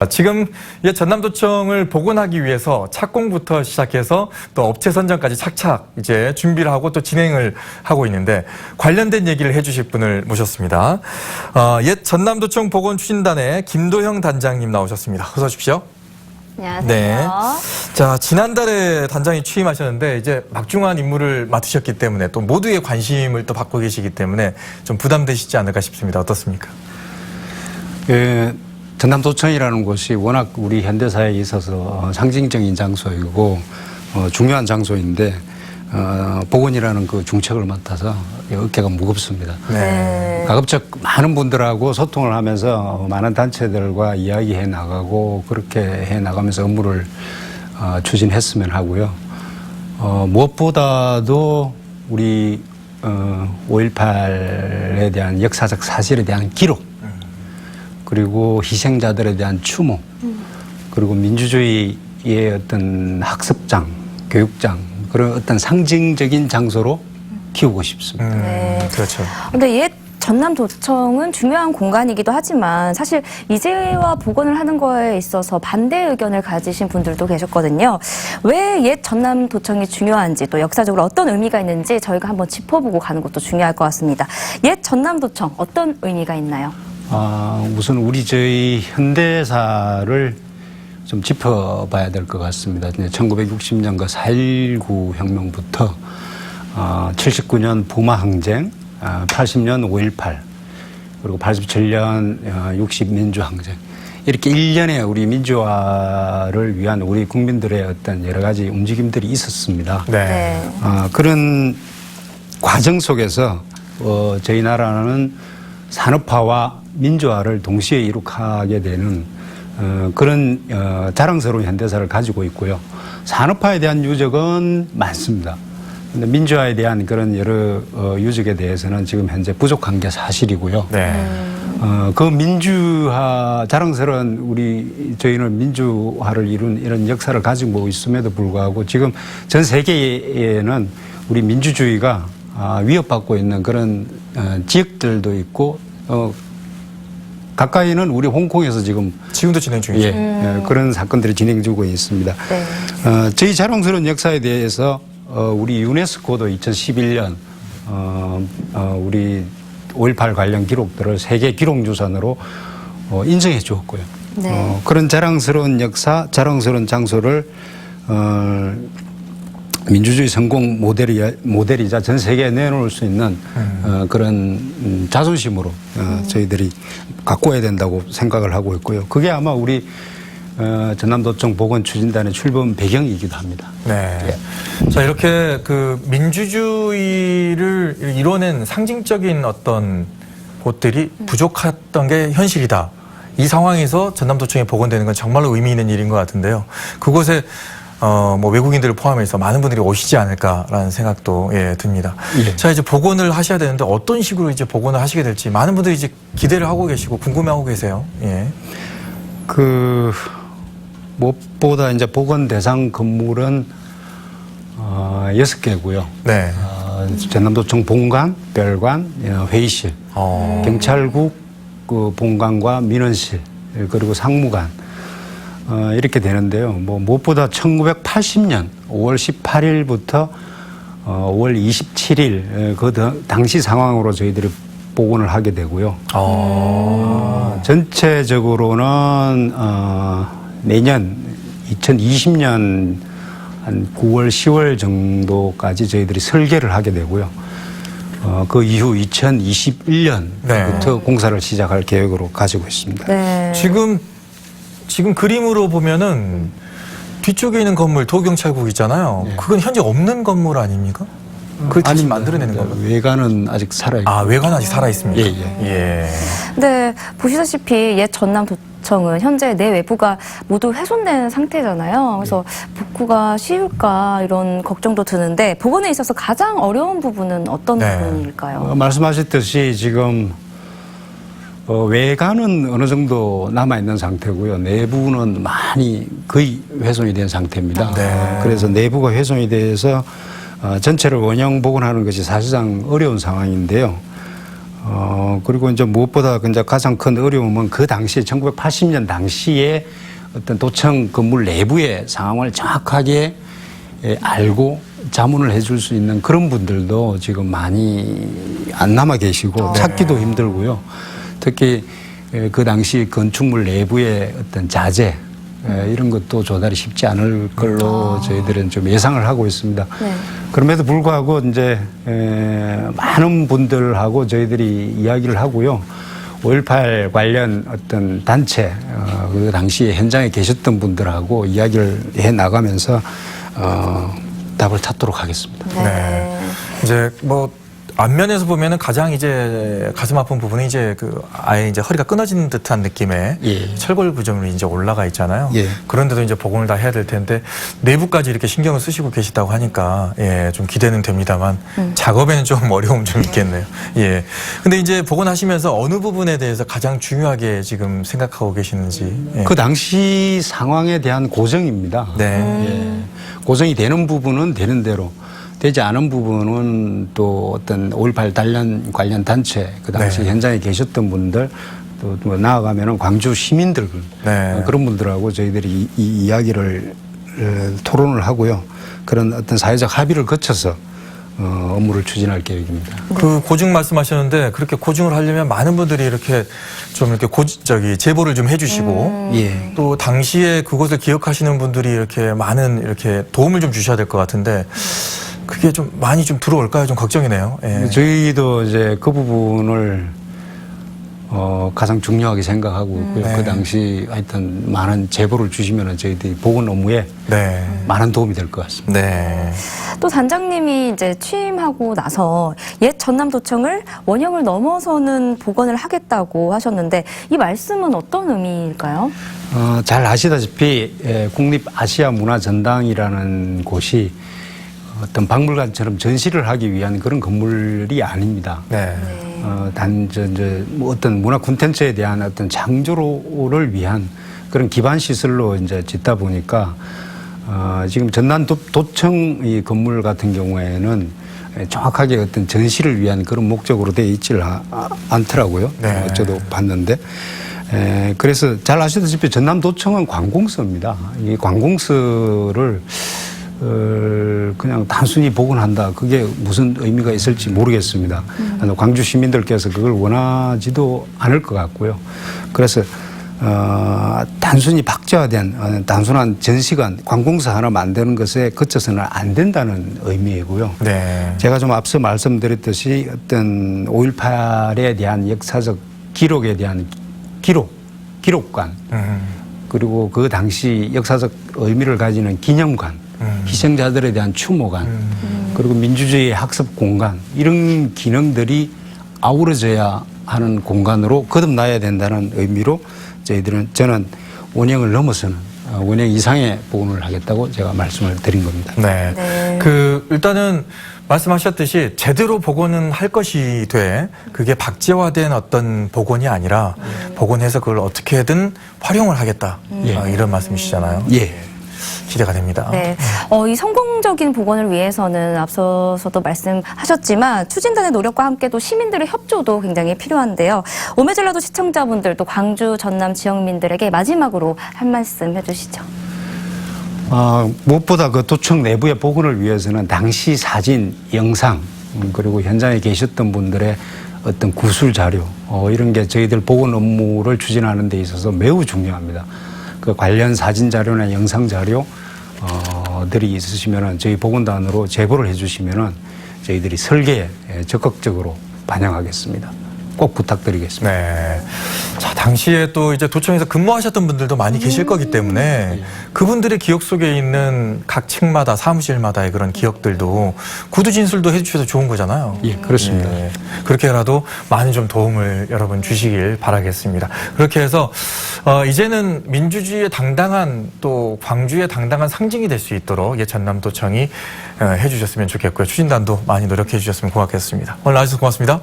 지금 옛 전남도청을 복원하기 위해서 착공부터 시작해서 또 업체 선정까지 착착 이제 준비를 하고 또 진행을 하고 있는데 관련된 얘기를 해주실 분을 모셨습니다. 옛 전남도청 복원 추진단의 김도형 단장님 나오셨습니다. 어서 오십시오. 안녕하세요. 네. 자, 지난달에 단장이 취임하셨는데 이제 막중한 임무를 맡으셨기 때문에 또 모두의 관심을 또 받고 계시기 때문에 좀 부담되시지 않을까 싶습니다. 어떻습니까? 전남도청이라는 곳이 워낙 우리 현대사에 있어서 상징적인 장소이고 중요한 장소인데 복원이라는 그 중책을 맡아서 어깨가 무겁습니다. 네. 가급적 많은 분들하고 소통을 하면서 많은 단체들과 이야기해 나가고 그렇게 해 나가면서 업무를 추진했으면 하고요. 무엇보다도 우리 5.18에 대한 역사적 사실에 대한 기록 그리고 희생자들에 대한 추모, 그리고 민주주의의 어떤 학습장, 교육장, 그런 어떤 상징적인 장소로 키우고 싶습니다. 네. 그렇죠. 근데 옛 전남도청은 중요한 공간이기도 하지만 사실 이제와 복원을 하는 거에 있어서 반대 의견을 가지신 분들도 계셨거든요. 왜 옛 전남도청이 중요한지 또 역사적으로 어떤 의미가 있는지 저희가 한번 짚어보고 가는 것도 중요할 것 같습니다. 옛 전남도청 어떤 의미가 있나요? 우선 저희 현대사를 좀 짚어봐야 될 것 같습니다. 1960년과 4.19 혁명부터 79년 부마항쟁, 80년 5.18, 그리고 87년 60 민주항쟁. 이렇게 1년에 우리 민주화를 위한 우리 국민들의 어떤 여러 가지 움직임들이 있었습니다. 네. 그런 과정 속에서 저희 나라는 산업화와 민주화를 동시에 이룩하게 되는 그런 자랑스러운 현대사를 가지고 있고요. 산업화에 대한 유적은 많습니다. 근데 민주화에 대한 그런 여러 유적에 대해서는 지금 현재 부족한 게 사실이고요. 네. 그 민주화, 자랑스러운 저희는 민주화를 이룬 이런 역사를 가지고 있음에도 불구하고 지금 전 세계에는 우리 민주주의가 위협받고 있는 그런 지역들도 있고, 가까이는 우리 홍콩에서 지금도 진행 중이죠. 그런 사건들이 진행되고 있습니다. 네. 저희 자랑스러운 역사에 대해서 우리 유네스코도 2011년 우리 5.18 관련 기록들을 세계 기록유산으로 인정해 주었고요. 네. 그런 자랑스러운 역사, 자랑스러운 장소를 민주주의 성공 모델이자 전 세계에 내놓을 수 있는 그런 자존심으로 저희들이 가꿔야 된다고 생각을 하고 있고요. 그게 아마 우리 전남도청 복원 추진단의 출범 배경이기도 합니다. 네. 자, 이렇게 그 민주주의를 이뤄낸 상징적인 어떤 곳들이 부족했던 게 현실이다. 이 상황에서 전남도청이 복원되는 건 정말로 의미 있는 일인 것 같은데요. 그곳에 뭐 외국인들을 포함해서 많은 분들이 오시지 않을까라는 생각도 듭니다. 예. 자, 이제 복원을 하셔야 되는데 어떤 식으로 이제 복원을 하시게 될지 많은 분들이 이제 기대를 하고 계시고 궁금해하고 계세요. 예. 무엇보다 이제 복원 대상 건물은 6개고요. 네. 전남도청 본관, 별관, 회의실, 경찰국 그 본관과 민원실, 그리고 상무관 이렇게 되는데요. 무엇보다 1980년 5월 18일부터 5월 27일 그 당시 상황으로 저희들이 복원을 하게 되고요. 전체적으로는 내년 2020년 한 9월 10월 정도까지 저희들이 설계를 하게 되고요. 그 이후 2021년부터 공사를 시작할 계획으로 가지고 있습니다. 네. 지금 그림으로 보면은 뒤쪽에 있는 건물 도경찰국 있잖아요. 네. 그건 현재 없는 건물 아닙니까? 그걸 다시 만들어내는 건물. 외관은 아직 살아있고. 외관은 아직 살아 있습니다. 예. 네, 보시다시피 옛 전남도청은 현재 내외부가 모두 훼손된 상태잖아요. 그래서 복구가 쉬울까 이런 걱정도 드는데 복원에 있어서 가장 어려운 부분은 어떤 부분일까요? 말씀하셨듯이 지금 외관은 어느 정도 남아있는 상태고요. 내부는 거의 훼손이 된 상태입니다. 네. 그래서 내부가 훼손이 돼서 전체를 원형 복원하는 것이 사실상 어려운 상황인데요. 그리고 이제 무엇보다 이제 가장 큰 어려움은 그 당시에 1980년 당시에 어떤 도청 건물 내부의 상황을 정확하게 알고 자문을 해줄 수 있는 그런 분들도 지금 많이 안 남아 계시고 찾기도 힘들고요. 특히 그 당시 건축물 내부의 어떤 자재 이런 것도 조달이 쉽지 않을 걸로 저희들은 좀 예상을 하고 있습니다. 네. 그럼에도 불구하고 이제 많은 분들하고 저희들이 이야기를 하고요. 5.18 관련 어떤 단체, 그 당시에 현장에 계셨던 분들하고 이야기를 해 나가면서 답을 찾도록 하겠습니다. 네. 이제 뭐 앞면에서 보면은 가장 이제 가슴 아픈 부분이 이제 그 아예 이제 허리가 끊어진 듯한 느낌의 예. 철골 구조물이 이제 올라가 있잖아요. 예. 그런데도 이제 복원을 다 해야 될 텐데 내부까지 이렇게 신경을 쓰시고 계시다고 하니까 예, 좀 기대는 됩니다만 작업에는 좀 어려움 좀 있겠네요. 예. 근데 이제 복원하시면서 어느 부분에 대해서 가장 중요하게 지금 생각하고 계시는지. 예. 그 당시 상황에 대한 고정입니다. 네. 예. 고정이 되는 부분은 되는 대로, 되지 않은 부분은 또 어떤 5.18 관련 단체, 그 당시 네. 현장에 계셨던 분들, 또 뭐 나아가면은 광주 시민들, 네. 그런 분들하고 저희들이 이 이야기를 토론을 하고요. 그런 어떤 사회적 합의를 거쳐서 업무를 추진할 계획입니다. 그 고증 말씀하셨는데 그렇게 고증을 하려면 많은 분들이 이렇게 좀 이렇게 제보를 좀 해주시고 예. 또 당시에 그것을 기억하시는 분들이 이렇게 많은 이렇게 도움을 좀 주셔야 될 것 같은데 그게 좀 많이 좀 들어올까요? 좀 걱정이네요. 예. 저희도 이제 그 부분을 가장 중요하게 생각하고 있고요. 네. 그 당시 하여튼 많은 제보를 주시면 저희들이 복원 업무에 네. 많은 도움이 될 것 같습니다. 네. 또 단장님이 이제 취임하고 나서 옛 전남도청을 원형을 넘어서는 복원을 하겠다고 하셨는데 이 말씀은 어떤 의미일까요? 잘 아시다시피 국립아시아문화전당이라는 곳이 어떤 박물관처럼 전시를 하기 위한 그런 건물이 아닙니다. 네. 뭐 어떤 문화 콘텐츠에 대한 어떤 창조를 위한 그런 기반 시설로 이제 짓다 보니까 지금 전남도청 이 건물 같은 경우에는 정확하게 어떤 전시를 위한 그런 목적으로 되어 있지를 않더라고요. 네. 저도 봤는데. 그래서 잘 아시다시피 전남도청은 관공서입니다. 이 관공서를 그냥 단순히 복원한다. 그게 무슨 의미가 있을지 모르겠습니다. 광주 시민들께서 그걸 원하지도 않을 것 같고요. 그래서 단순히 박제화된 단순한 전시관, 관공서 하나 만드는 것에 그쳐서는 안 된다는 의미이고요. 네. 제가 좀 앞서 말씀드렸듯이 어떤 5.18에 대한 역사적 기록에 대한 기록관, 그리고 그 당시 역사적 의미를 가지는 기념관, 희생자들에 대한 추모관, 그리고 민주주의의 학습 공간, 이런 기능들이 아우러져야 하는 공간으로 거듭나야 된다는 의미로 저는 원형을 넘어서는 원형 이상의 복원을 하겠다고 제가 말씀을 드린 겁니다. 네. 네. 일단은 말씀하셨듯이 제대로 복원은 할 것이 그게 박제화된 어떤 복원이 아니라 복원해서 그걸 어떻게든 활용을 하겠다. 이런 말씀이시잖아요. 예. 기대가 됩니다. 네. 이 성공적인 복원을 위해서는 앞서서도 말씀하셨지만 추진단의 노력과 함께 또 시민들의 협조도 굉장히 필요한데요. 오메전라도 시청자분들 또 광주 전남 지역민들에게 마지막으로 한 말씀 해주시죠. 무엇보다 그 도청 내부의 복원을 위해서는 당시 사진, 영상, 그리고 현장에 계셨던 분들의 어떤 구술 자료, 이런 게 저희들 복원 업무를 추진하는 데 있어서 매우 중요합니다. 그 관련 사진 자료나 영상 자료들이 있으시면은 저희 복원단으로 제보를 해주시면은 저희들이 설계에 적극적으로 반영하겠습니다. 꼭 부탁드리겠습니다. 네. 자, 당시에 또 이제 도청에서 근무하셨던 분들도 많이 계실 거기 때문에 그분들의 기억 속에 있는 각 층마다 사무실마다의 그런 기억들도 구두 진술도 해주셔서 좋은 거잖아요. 예, 그렇습니다. 예. 그렇게라도 많이 좀 도움을 여러분 주시길 바라겠습니다. 그렇게 해서 이제는 민주주의의 당당한 또 광주의 당당한 상징이 될 수 있도록 전남도청이 해주셨으면 좋겠고요. 추진단도 많이 노력해 주셨으면 고맙겠습니다. 오늘 나와주셔서 고맙습니다.